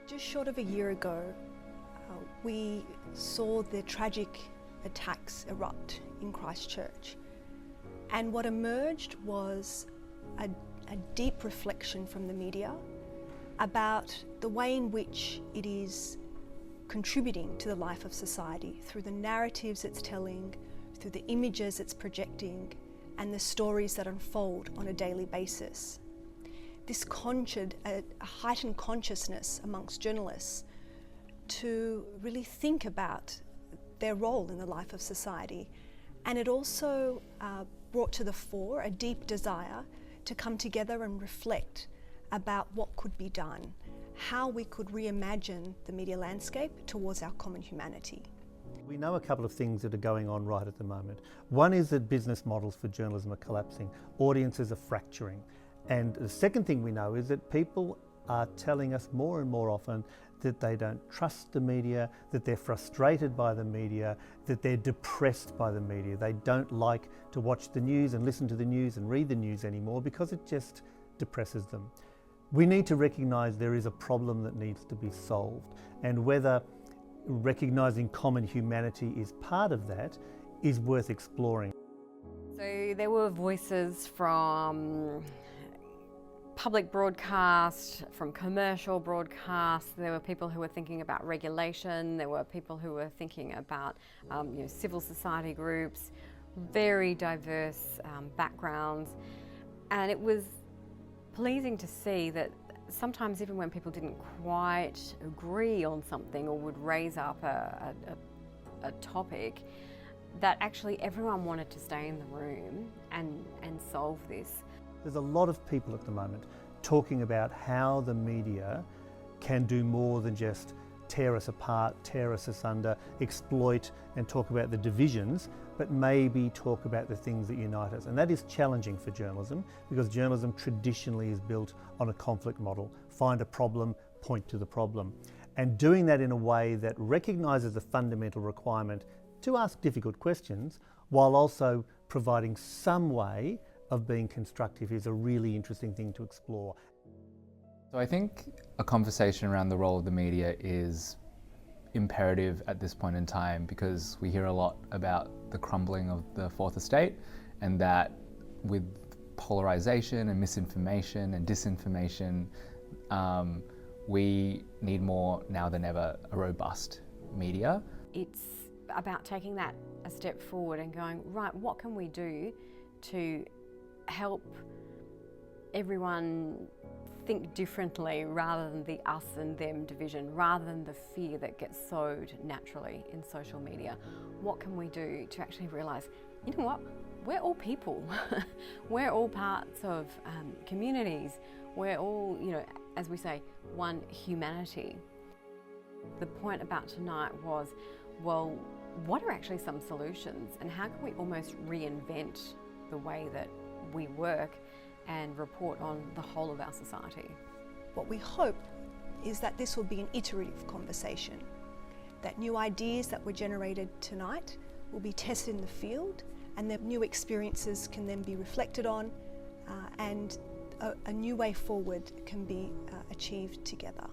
Just short of a year ago, we saw the tragic attacks erupt in Christchurch. And what emerged was a deep reflection from the media about the way in which it is contributing to the life of society through the narratives it's telling, through the images it's projecting, and the stories that unfold on a daily basis. This conjured a heightened consciousness amongst journalists to really think about their role in the life of society. And it also brought to the fore a deep desire to come together and reflect about what could be done, how we could reimagine the media landscape towards our common humanity. We know a couple of things that are going on right at the moment. One is that business models for journalism are collapsing, audiences are fracturing. And the second thing we know is that people are telling us more and more often that they don't trust the media, that they're frustrated by the media, that they're depressed by the media. They don't like to watch the news and listen to the news and read the news anymore because it just depresses them. We need to recognise there is a problem that needs to be solved, and whether recognising common humanity is part of that is worth exploring. So there were voices from public broadcast, from commercial broadcast. There were people who were thinking about regulation. There were people who were thinking about civil society groups, very diverse backgrounds. And it was pleasing to see that sometimes even when people didn't quite agree on something or would raise up a topic, that actually everyone wanted to stay in the room and solve this. There's a lot of people at the moment talking about how the media can do more than just tear us apart, tear us asunder, exploit and talk about the divisions, but maybe talk about the things that unite us. And that is challenging for journalism, because journalism traditionally is built on a conflict model. Find a problem, point to the problem. And doing that in a way that recognises the fundamental requirement to ask difficult questions, while also providing some way of being constructive, is a really interesting thing to explore. So I think a conversation around the role of the media is imperative at this point in time, because we hear a lot about the crumbling of the fourth estate, and that with polarization and misinformation and disinformation, we need more now than ever a robust media. It's about taking that a step forward and going, right, what can we do to help everyone think differently, rather than the us and them division, rather than the fear that gets sowed naturally in social media. What can we do to actually realise, you know what, we're all people. We're all parts of communities. We're all, as we say, one humanity. The point about tonight was, well, what are actually some solutions, and how can we almost reinvent the way that we work and report on the whole of our society? What we hope is that this will be an iterative conversation, that new ideas that were generated tonight will be tested in the field, and that new experiences can then be reflected on, and a new way forward can be achieved together.